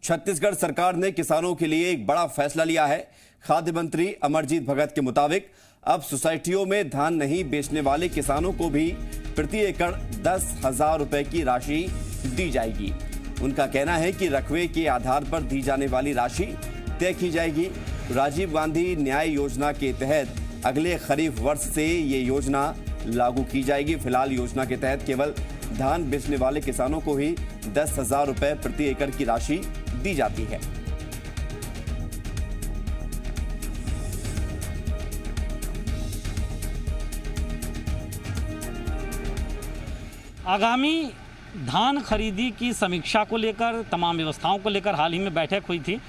छत्तीसगढ़ सरकार ने किसानों के लिए एक बड़ा फैसला लिया है। खाद्य मंत्री अमरजीत भगत के मुताबिक अब सोसाइटियों में धान नहीं बेचने वाले किसानों को भी प्रति एकड़ 10,000 रुपए की राशि दी जाएगी। उनका कहना है कि रकबे के आधार पर दी जाने वाली राशि तय की जाएगी। राजीव गांधी न्याय योजना के तहत अगले खरीफ वर्ष से ये योजना लागू की जाएगी। फिलहाल योजना के तहत केवल धान बेचने वाले किसानों को ही 10,000 रुपए प्रति एकड़ की राशि दी जाती है। आगामी धान खरीदी की समीक्षा को लेकर, तमाम व्यवस्थाओं को लेकर हाल ही में बैठक हुई थी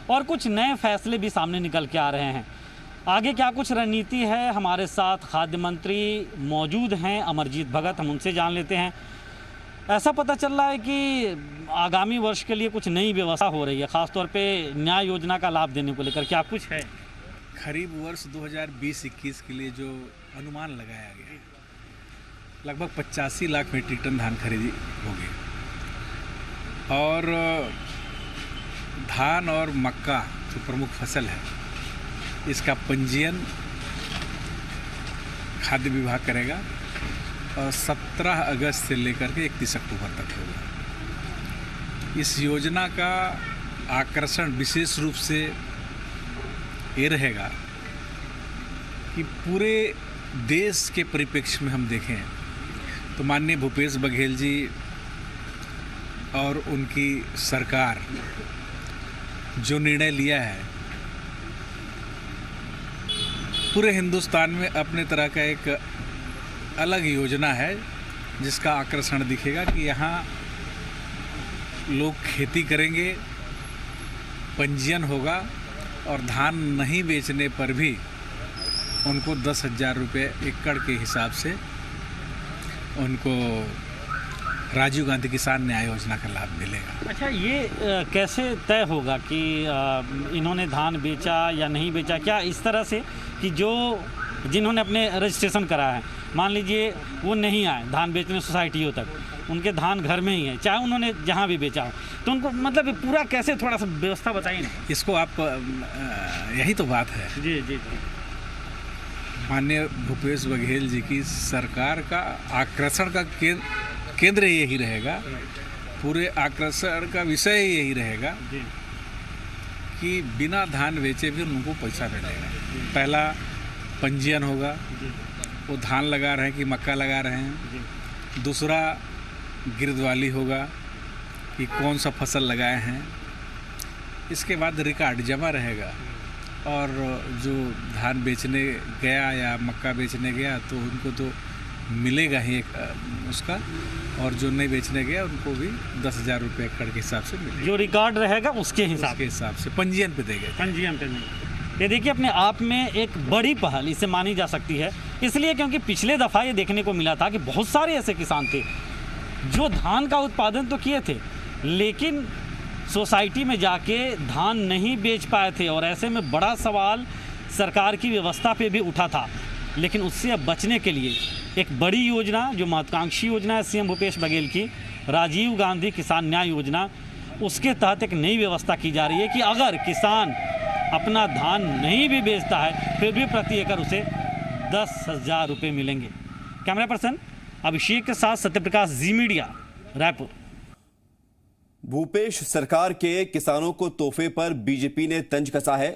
और कुछ नए फैसले भी सामने निकल के आ रहे हैं। आगे क्या कुछ रणनीति है, हमारे साथ खाद्य मंत्री मौजूद हैं अमरजीत भगत, हम उनसे जान लेते हैं। ऐसा पता चल रहा है कि आगामी वर्ष के लिए कुछ नई व्यवस्था हो रही है, खासतौर पे न्याय योजना का लाभ देने को लेकर, क्या कुछ है? खरीफ वर्ष 2020-21 के लिए जो अनुमान लगाया गया लगभग 85 लाख मीट्रिक टन धान खरीदी होगी और धान और मक्का जो प्रमुख फसल है इसका पंजीयन खाद्य विभाग करेगा और 17 अगस्त से लेकर के 31 अक्टूबर तक होगा। इस योजना का आकर्षण विशेष रूप से ये रहेगा कि पूरे देश के परिप्रेक्ष्य में हम देखें तो माननीय भूपेश बघेल जी और उनकी सरकार जो निर्णय लिया है पूरे हिंदुस्तान में अपने तरह का एक अलग योजना है जिसका आकर्षण दिखेगा कि यहाँ लोग खेती करेंगे, पंजीयन होगा और धान नहीं बेचने पर भी उनको 10,000 रुपये एकड़ के हिसाब से उनको राजीव गांधी किसान न्याय योजना का लाभ मिलेगा। अच्छा, ये कैसे तय होगा कि इन्होंने धान बेचा या नहीं बेचा? क्या इस तरह से कि जिन्होंने अपने रजिस्ट्रेशन कराया है, मान लीजिए वो नहीं आए धान बेचने सोसाइटियों तक, उनके धान घर में ही है, चाहे उन्होंने जहाँ भी बेचा हो, तो उनको मतलब पूरा कैसे, थोड़ा सा व्यवस्था बताइए ना। इसको आप यही तो बात है। जी जी। माननीय भूपेश बघेल जी की सरकार का आकर्षण का केंद्र यही रहेगा, पूरे आकर्षण का विषय यही रहेगा कि बिना धान बेचे भी उनको पैसा मिलेगा। पहला पंजीयन होगा, वो धान लगा रहे हैं कि मक्का लगा रहे हैं। दूसरा गिरदवाली होगा कि कौन सा फसल लगाए हैं। इसके बाद रिकॉर्ड जमा रहेगा और जो धान बेचने गया या मक्का बेचने गया तो उनको तो मिलेगा ही एक उसका, और जो नहीं बेचने गया उनको भी 10,000 रुपये एकड़ के हिसाब से मिलेगा। जो रिकॉर्ड रहेगा उसके हिसाब से पंजीयन पे देंगे। पंजीयन पे नहीं। ये देखिए अपने आप में एक बड़ी पहल इसे मानी जा सकती है, इसलिए क्योंकि पिछले दफ़ा ये देखने को मिला था कि बहुत सारे ऐसे किसान थे जो धान का उत्पादन तो किए थे लेकिन सोसाइटी में जाके धान नहीं बेच पाए थे, और ऐसे में बड़ा सवाल सरकार की व्यवस्था पे भी उठा था। लेकिन उससे अब बचने के लिए एक बड़ी योजना, जो महत्वाकांक्षी योजना है सीएम भूपेश बघेल की, राजीव गांधी किसान न्याय योजना, उसके तहत एक नई व्यवस्था की जा रही है कि अगर किसान अपना धान नहीं भी बेचता है फिर भी प्रति एकड़ उसे 10,000 रुपये मिलेंगे। कैमरा पर्सन अभिषेक के साथ सत्यप्रकाश, जी मीडिया, रायपुर। भूपेश सरकार के किसानों को तोहफे पर बीजेपी ने तंज कसा है।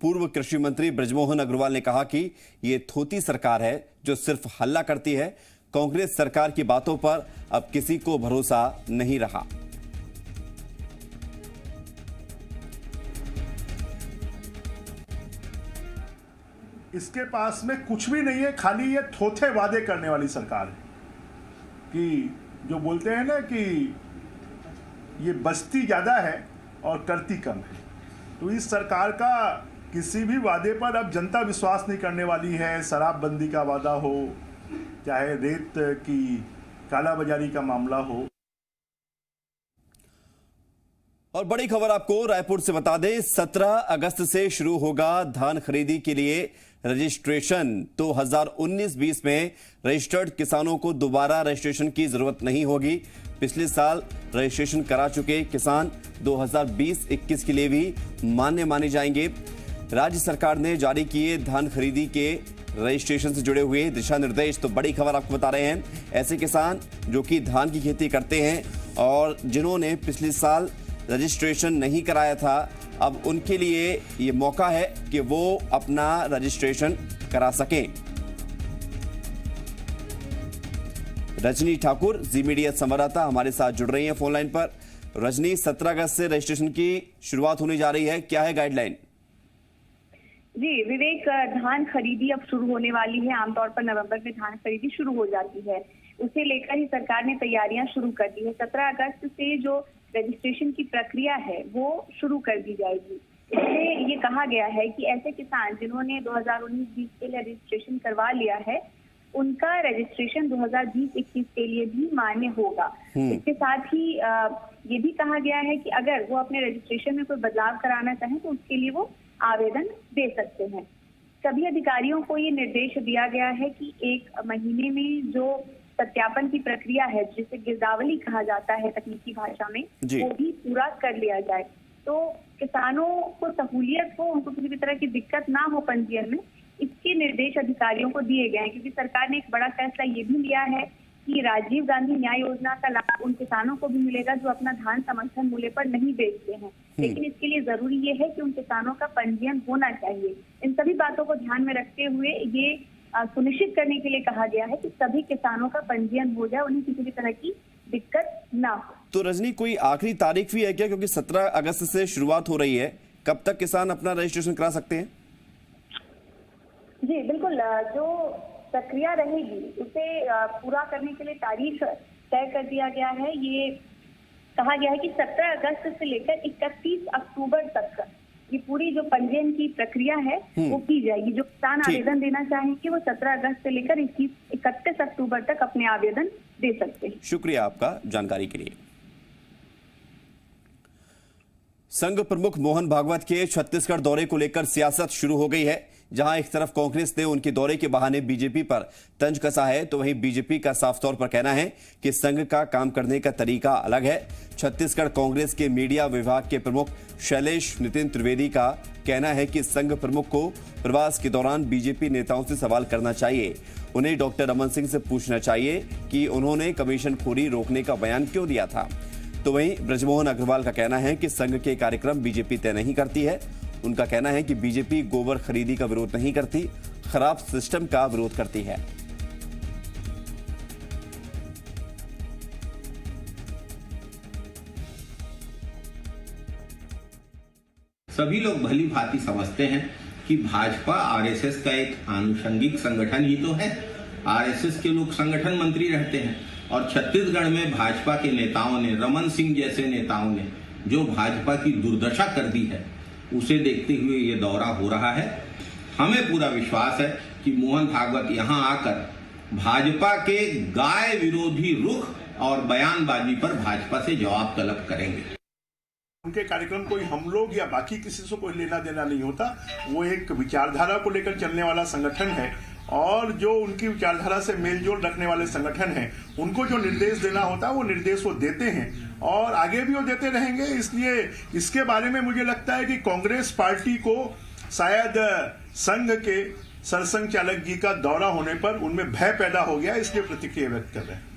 पूर्व कृषि मंत्री बृजमोहन अग्रवाल ने कहा कि ये थोती सरकार है जो सिर्फ हल्ला करती है। कांग्रेस सरकार की बातों पर अब किसी को भरोसा नहीं रहा। इसके पास में कुछ भी नहीं है, खाली ये थोथे वादे करने वाली सरकार है कि जो बोलते हैं ना कि ये बस्ती ज़्यादा है और करती कम है। तो इस सरकार का किसी भी वादे पर अब जनता विश्वास नहीं करने वाली है। शराबबंदी का वादा हो, चाहे रेत की कालाबाजारी का मामला हो। और बड़ी खबर आपको रायपुर से बता दें, 17 अगस्त से शुरू होगा धान खरीदी के लिए रजिस्ट्रेशन। तो 2019-20 में रजिस्टर्ड किसानों को दोबारा रजिस्ट्रेशन की जरूरत नहीं होगी। पिछले साल रजिस्ट्रेशन करा चुके किसान 2020-21 के लिए भी मान्य माने जाएंगे। राज्य सरकार ने जारी किए धान खरीदी के रजिस्ट्रेशन से जुड़े हुए दिशा निर्देश। तो बड़ी खबर आपको बता रहे हैं, ऐसे किसान जो कि धान की खेती करते हैं और जिन्होंने पिछले साल रजिस्ट्रेशन नहीं कराया था, अब उनके लिए ये मौका है कि वो अपना रजिस्ट्रेशन करा सकें। रजनी ठाकुर जी मीडिया संवाददाता हमारे साथ जुड़ रही हैं फोन लाइन पर। रजनी, 17 अगस्त से रजिस्ट्रेशन की शुरुआत होने जा रही है, क्या है गाइडलाइन? जी विवेक, धान खरीदी अब शुरू होने वाली है। आमतौर पर नवंबर में धान खरीदी शुरू हो जाती है, उसे लेकर ही सरकार ने तैयारियां शुरू कर दी है। 17 अगस्त से जो रजिस्ट्रेशन की प्रक्रिया है वो शुरू कर दी जाएगी। इसमें ये कहा गया है कि ऐसे किसान जिन्होंने 2019-20 के लिए रजिस्ट्रेशन करवा लिया है, उनका रजिस्ट्रेशन 2020-21 के लिए भी मान्य होगा। इसके साथ ही ये भी कहा गया है कि अगर वो अपने रजिस्ट्रेशन में कोई बदलाव कराना चाहें तो उसके लिए वो आवेदन दे सकते हैं। सभी अधिकारियों को ये निर्देश दिया गया है कि 1 महीने में जो सत्यापन की प्रक्रिया है, जिसे गिरदावरी कहा जाता है तकनीकी भाषा में, वो भी पूरा कर लिया जाए। तो किसानों को सहूलियत हो, उनको किसी भी तरह की दिक्कत ना हो पंजीयन में, इसके निर्देश अधिकारियों को दिए गए हैं। क्योंकि सरकार ने एक बड़ा फैसला ये भी लिया है कि राजीव गांधी न्याय योजना का लाभ उन किसानों को भी मिलेगा जो अपना धान समर्थन मूल्य पर नहीं बेचते हैं, लेकिन इसके लिए जरूरी ये है कि उन किसानों का पंजीयन होना चाहिए। इन सभी बातों को ध्यान में रखते हुए ये सुनिश्चित करने के लिए कहा गया है कि सभी किसानों का पंजीयन हो जाए, उन्हें किसी भी तरह की दिक्कत ना हो। तो रजनी, कोई आखिरी तारीख भी है क्या? क्योंकि 17 अगस्त से शुरुआत हो रही है, कब तक किसान अपना रजिस्ट्रेशन करा सकते हैं? जी बिल्कुल, जो प्रक्रिया रहेगी उसे पूरा करने के लिए तारीख तय कर दिया गया है। ये कहा गया है कि 17 अगस्त से लेकर 31 अक्टूबर तक ये पूरी जो पंजीयन की प्रक्रिया है वो की जाएगी। जो किसान आवेदन देना चाहेंगे वो 17 अगस्त से लेकर 31 अक्टूबर तक अपने आवेदन दे सकते हैं। शुक्रिया आपका जानकारी के लिए। संघ प्रमुख मोहन भागवत के छत्तीसगढ़ दौरे को लेकर सियासत शुरू हो गई है। जहां एक तरफ कांग्रेस ने उनके दौरे के बहाने बीजेपी पर तंज कसा है, तो वहीं बीजेपी का साफ तौर पर कहना है कि संघ का काम करने का तरीका अलग है। छत्तीसगढ़ कांग्रेस के मीडिया विभाग के प्रमुख शैलेश नितिन त्रिवेदी का कहना है कि संघ प्रमुख को प्रवास के दौरान बीजेपी नेताओं से सवाल करना चाहिए। उन्हें डॉक्टर रमन सिंह से पूछना चाहिए कि उन्होंने कमीशन खोरी रोकने का बयान क्यों दिया था। तो वहीं ब्रजमोहन अग्रवाल का कहना है कि संघ के कार्यक्रम बीजेपी तय नहीं करती है। उनका कहना है कि बीजेपी गोबर खरीदी का विरोध नहीं करती, खराब सिस्टम का विरोध करती है। सभी लोग भली भांति समझते हैं कि भाजपा आरएसएस का एक आनुषंगिक संगठन ही तो है। आरएसएस के लोग संगठन मंत्री रहते हैं और छत्तीसगढ़ में भाजपा के नेताओं ने, रमन सिंह जैसे नेताओं ने जो भाजपा की दुर्दशा कर दी है, उसे देखते हुए ये दौरा हो रहा है। हमें पूरा विश्वास है कि मोहन भागवत यहां आकर भाजपा के गाय विरोधी रुख और बयानबाजी पर भाजपा से जवाब तलब करेंगे। उनके कार्यक्रम कोई हम लोग या बाकी किसी से कोई लेना देना नहीं होता। वो एक विचारधारा को लेकर चलने वाला संगठन है और जो उनकी विचारधारा से मेलजोल रखने वाले संगठन हैं, उनको जो निर्देश देना होता है वो निर्देश वो देते हैं और आगे भी वो देते रहेंगे। इसलिए इसके बारे में मुझे लगता है कि कांग्रेस पार्टी को शायद संघ के सरसंघ चालक जी का दौरा होने पर उनमें भय पैदा हो गया, इसलिए प्रतिक्रिया व्यक्त कर रहे हैं।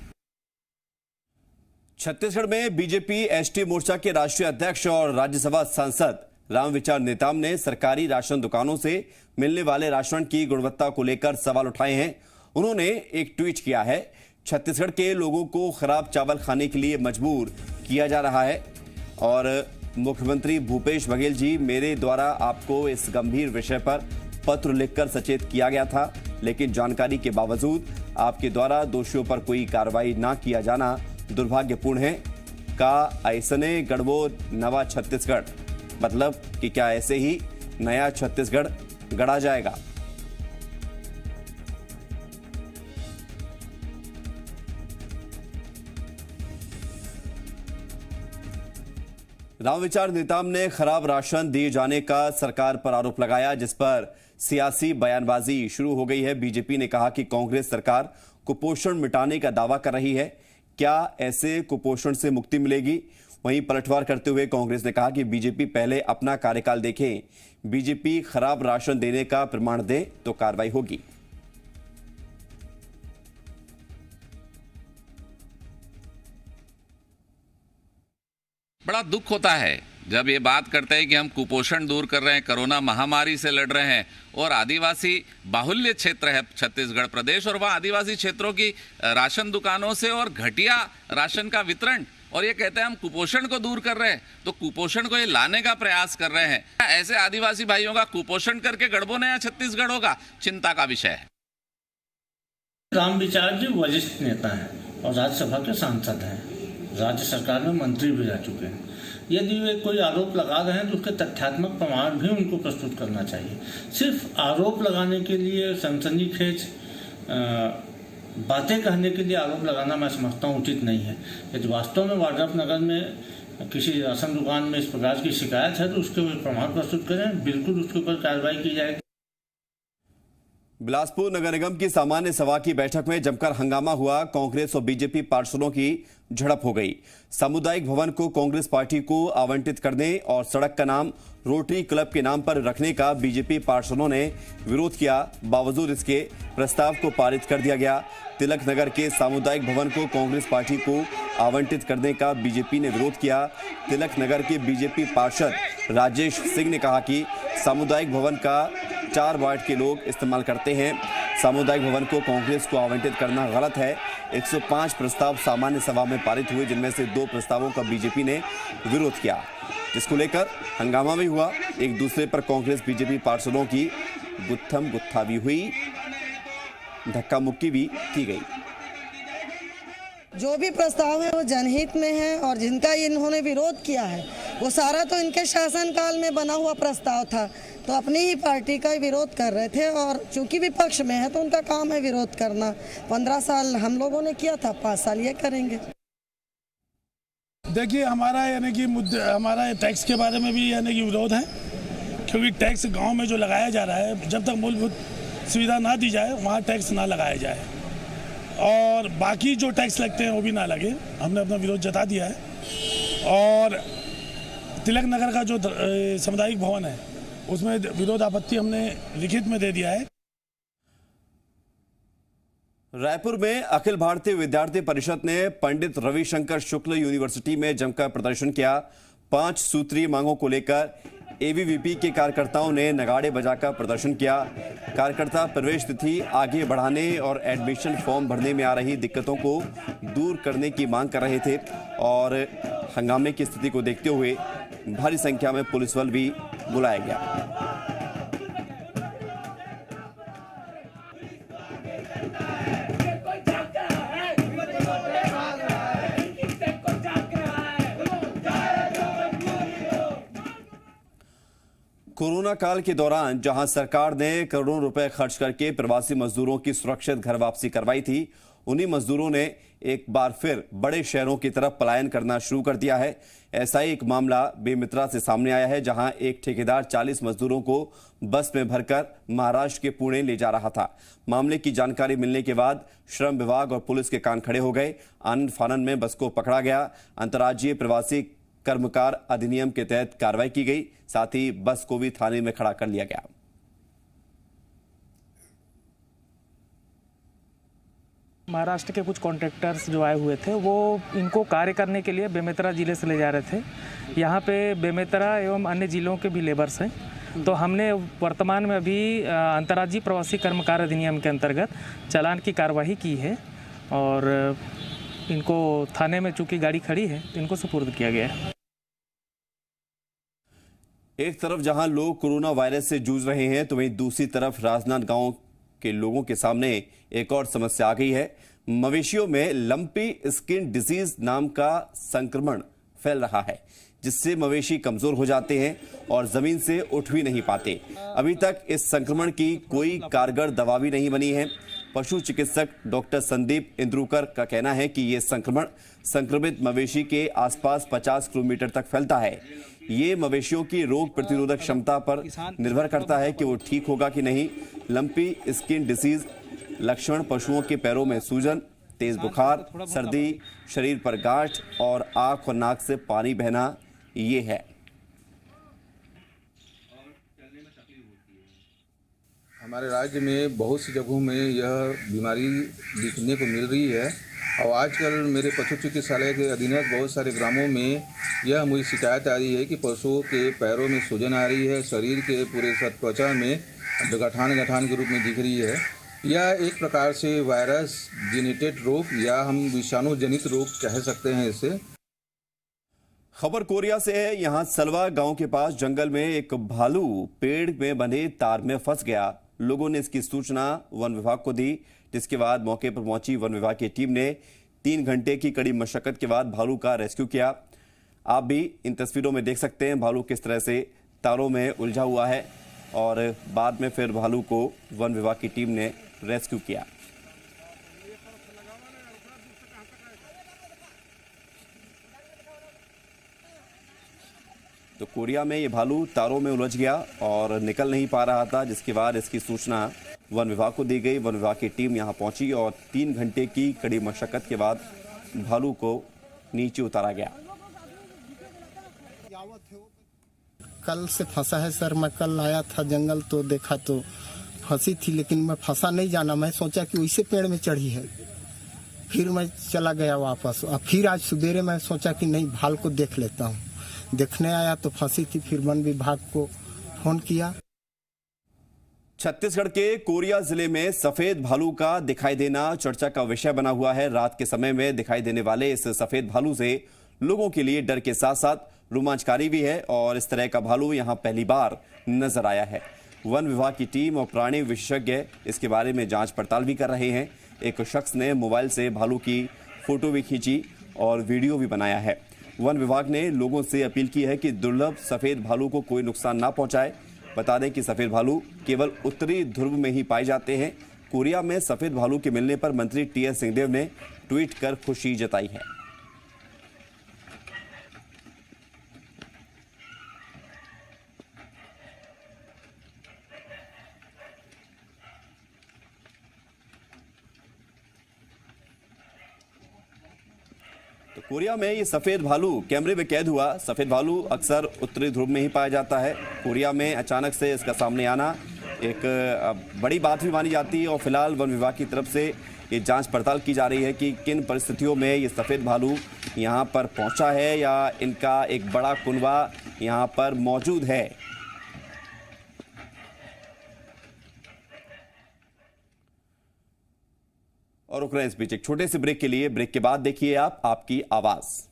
छत्तीसगढ़ में बीजेपी एसटी मोर्चा के राष्ट्रीय अध्यक्ष और राज्यसभा सांसद रामविचार नेताम ने सरकारी राशन दुकानों से मिलने वाले राशन की गुणवत्ता को लेकर सवाल उठाए हैं। उन्होंने एक ट्वीट किया है, छत्तीसगढ़ के लोगों को खराब चावल खाने के लिए मजबूर किया जा रहा है और मुख्यमंत्री भूपेश बघेल जी, मेरे द्वारा आपको इस गंभीर विषय पर पत्र लिखकर सचेत किया गया था, लेकिन जानकारी के बावजूद आपके द्वारा दोषियों पर कोई कार्रवाई ना किया जाना दुर्भाग्यपूर्ण है। का ऐसने गढ़वो नवा छत्तीसगढ़, मतलब कि क्या ऐसे ही नया छत्तीसगढ़ गढ़ा जाएगा? रामविचार नेताम ने खराब राशन दिए जाने का सरकार पर आरोप लगाया, जिस पर सियासी बयानबाजी शुरू हो गई है। बीजेपी ने कहा कि कांग्रेस सरकार कुपोषण मिटाने का दावा कर रही है, क्या ऐसे कुपोषण से मुक्ति मिलेगी? वहीं पलटवार करते हुए कांग्रेस ने कहा कि बीजेपी पहले अपना कार्यकाल देखें, बीजेपी खराब राशन देने का प्रमाण दे तो कार्रवाई होगी। बड़ा दुख होता है जब ये बात करते हैं कि हम कुपोषण दूर कर रहे हैं, कोरोना महामारी से लड़ रहे हैं, और आदिवासी बाहुल्य क्षेत्र है छत्तीसगढ़ प्रदेश, और वहाँ आदिवासी क्षेत्रों की राशन दुकानों से और घटिया राशन का वितरण, और ये कहते हैं हम कुपोषण को दूर कर रहे हैं, तो कुपोषण को ये लाने का प्रयास कर रहे हैं। ऐसे आदिवासी भाइयों का कुपोषण करके गढ़बो नया छत्तीसगढ़ होगा, चिंता का विषय है। रामविचार जी वरिष्ठ नेता हैं और राज्यसभा के सांसद हैं, राज्य सरकार में मंत्री भी रह चुके हैं। यदि वे कोई आरोप लगा रहे हैं तो उसके तथ्यात्मक प्रमाण भी उनको प्रस्तुत करना चाहिए। सिर्फ आरोप लगाने के लिए, सनसनीखेज बातें कहने के लिए आरोप लगाना मैं समझता हूँ उचित नहीं है। यदि वास्तव में वाड्रफनगर में किसी राशन दुकान में इस प्रकार की शिकायत है तो उसके प्रमाण प्रस्तुत करें, बिल्कुल उसके ऊपर कार्रवाई की जाएगी। बिलासपुर नगर निगम की सामान्य सभा की बैठक में जमकर हंगामा हुआ। कांग्रेस और बीजेपी पार्षदों की झड़प हो गई। सामुदायिक भवन को कांग्रेस पार्टी को आवंटित करने और सड़क का नाम रोटरी क्लब के नाम पर रखने का बीजेपी पार्षदों ने विरोध किया। बावजूद इसके प्रस्ताव को पारित कर दिया गया। तिलक नगर के सामुदायिक भवन को कांग्रेस पार्टी को आवंटित करने का बीजेपी ने विरोध किया। तिलक नगर के बीजेपी पार्षद राजेश सिंह ने कहा कि सामुदायिक भवन का 4 वार्ड के लोग इस्तेमाल करते हैं। सामुदायिक भवन को कांग्रेस को आवंटित करना गलत है। 105 प्रस्ताव सामान्य सभा में पारित हुए, जिनमें से 2 प्रस्तावों का बीजेपी ने विरोध किया, जिसको लेकर हंगामा भी हुआ। एक दूसरे पर कांग्रेस बीजेपी पार्षदों की गुत्थम गुत्था भी हुई, धक्का मुक्की भी की गई। जो भी प्रस्ताव है वो जनहित में है और जिनका इन्होंने विरोध किया है वो सारा तो इनके शासनकाल में बना हुआ प्रस्ताव था, तो अपनी ही पार्टी का विरोध कर रहे थे और चूंकि विपक्ष में है तो उनका काम है विरोध करना। 15 साल हम लोगों ने किया था, 5 साल ये करेंगे। देखिए हमारा यानी कि हमारा टैक्स के बारे में भी यानी कि विरोध है, क्योंकि टैक्स गांव में जो लगाया जा रहा है, जब तक मूलभूत सुविधा ना दी जाए वहाँ टैक्स ना लगाया जाए और बाकी जो टैक्स लगते हैं वो भी ना लगे। हमने अपना विरोध जता दिया है। और तिलक नगर का जो सामुदायिक भवन है उसमें विरोध आपत्ति हमने लिखित में दे दिया है। रायपुर में अखिल भारतीय विद्यार्थी परिषद ने पंडित रविशंकर शुक्ल यूनिवर्सिटी में जमकर प्रदर्शन किया। 5 सूत्रीय मांगों को लेकर एबीवीपी के कार्यकर्ताओं ने नगाड़े बजाकर प्रदर्शन किया। कार्यकर्ता प्रवेश तिथि आगे बढ़ाने और एडमिशन फॉर्म भरने में आ रही दिक्कतों को दूर करने की मांग कर रहे थे और हंगामे की स्थिति को देखते हुए भारी संख्या में पुलिस बल भी बुलाया गया। कोरोना काल के दौरान जहां सरकार ने करोड़ों रुपए खर्च करके प्रवासी मजदूरों की सुरक्षित घर वापसी करवाई थी, उन्हीं मजदूरों ने एक बार फिर बड़े शहरों की तरफ पलायन करना शुरू कर दिया है। ऐसा ही एक मामला बेमित्रा से सामने आया है, जहां एक ठेकेदार 40 मजदूरों को बस में भरकर महाराष्ट्र के पुणे ले जा रहा था। मामले की जानकारी मिलने के बाद श्रम विभाग और पुलिस के कान खड़े हो गए। आनन फानन में बस को पकड़ा गया। अंतर्राज्यीय प्रवासी कर्मकार अधिनियम के तहत कार्रवाई की गई। साथ ही बस को भी थाने में खड़ा कर लिया गया। महाराष्ट्र के कुछ कॉन्ट्रैक्टर्स जो आए हुए थे वो इनको कार्य करने के लिए बेमेतरा जिले से ले जा रहे थे। यहाँ पे बेमेतरा एवं अन्य जिलों के भी लेबर्स हैं, तो हमने वर्तमान में अभी अंतर्राज्यीय प्रवासी कर्मकार अधिनियम के अंतर्गत चालान की कार्यवाही की है और इनको थाने में चूंकि गाड़ी खड़ी है इनको सुपुर्द किया गया है। एक तरफ जहां लोग कोरोना वायरस से जूझ रहे हैं तो वहीं दूसरी तरफ राजनांदगांव के लोगों के सामने एक और समस्या आ गई है। मवेशियों में लंपी स्किन डिजीज नाम का संक्रमण फैल रहा है, जिससे मवेशी कमजोर हो जाते हैं और जमीन से उठ भी नहीं पाते। अभी तक इस संक्रमण की कोई कारगर दवा भी नहीं बनी है। पशु चिकित्सक डॉक्टर संदीप इंद्रूकर का कहना है कि ये संक्रमण संक्रमित मवेशी के आसपास 50 किलोमीटर तक फैलता है। ये मवेशियों की रोग प्रतिरोधक क्षमता पर निर्भर करता है कि वो ठीक होगा कि नहीं। लंपी स्किन डिसीज लक्षण पशुओं के पैरों में सूजन, तेज बुखार, सर्दी, शरीर पर गांठ और आंख और नाक से पानी बहना ये है। हमारे राज्य में बहुत सी जगहों में यह बीमारी दिखने को मिल रही है और आजकल मेरे पशु चिकित्सालय के अधीनस्थ बहुत सारे ग्रामों में यह मुझे शिकायत आ रही है कि पशुओं के पैरों में सूजन आ रही है, शरीर के पूरे त्वचा में गठान के रूप में दिख रही है। यह एक प्रकार से वायरस जेनेटेड रोग या हम विषाणु जनित रोग कह सकते हैं इसे। खबर कोरिया से है। यहां सलवा गांव के पास जंगल में एक भालू पेड़ में बंधे तार में फंस गया। लोगों ने इसकी सूचना वन विभाग को दी, जिसके बाद मौके पर पहुंची वन विभाग की टीम ने 3 घंटे की कड़ी मशक्कत के बाद भालू का रेस्क्यू किया। आप भी इन तस्वीरों में देख सकते हैं भालू किस तरह से तारों में उलझा हुआ है और बाद में फिर भालू को वन विभाग की टीम ने रेस्क्यू किया। तो कोरिया में ये भालू तारों में उलझ गया और निकल नहीं पा रहा था, जिसके बाद इसकी सूचना वन विभाग को दी गई। वन विभाग की टीम यहां पहुंची और 3 घंटे की कड़ी मशक्कत के बाद भालू को नीचे उतारा गया। कल से फंसा है सर। मैं कल आया था जंगल तो देखा तो फंसी थी, लेकिन मैं फंसा नहीं जाना। मैं सोचा कि वैसे पेड़ में चढ़ी है, फिर मैं चला गया वापस। और फिर आज सवेरे मैं सोचा कि नहीं भाल को देख लेता हूँ। देखने आया तो फंसी थी, फिर वन विभाग को फोन किया। छत्तीसगढ़ के कोरिया जिले में सफेद भालू का दिखाई देना चर्चा का विषय बना हुआ है। रात के समय में दिखाई देने वाले इस सफेद भालू से लोगों के लिए डर के साथ साथ रोमांचकारी भी है और इस तरह का भालू यहां पहली बार नजर आया है। वन विभाग की टीम और प्राणी विशेषज्ञ इसके बारे में जांच पड़ताल भी कर रहे हैं। एक शख्स ने मोबाइल से भालू की फोटो भी खींची और वीडियो भी बनाया है। वन विभाग ने लोगों से अपील की है कि दुर्लभ सफेद भालू को कोई नुकसान ना पहुंचाए। बता दें कि सफेद भालू केवल उत्तरी ध्रुव में ही पाए जाते हैं। कोरिया में सफेद भालू के मिलने पर मंत्री टीएस सिंहदेव ने ट्वीट कर खुशी जताई है। तो कोरिया में ये सफेद भालू कैमरे में कैद हुआ। सफेद भालू अक्सर उत्तरी ध्रुव में ही पाया जाता है। कोरिया में अचानक से इसका सामने आना एक बड़ी बात भी मानी जाती है और फिलहाल वन विभाग की तरफ से ये जांच पड़ताल की जा रही है कि किन परिस्थितियों में ये सफेद भालू यहाँ पर पहुँचा है या इनका एक बड़ा कुनबा यहाँ पर मौजूद है। और रुक रहे हैं इस बीच एक छोटे से ब्रेक के लिए। ब्रेक के बाद देखिए आप आपकी आवाज़।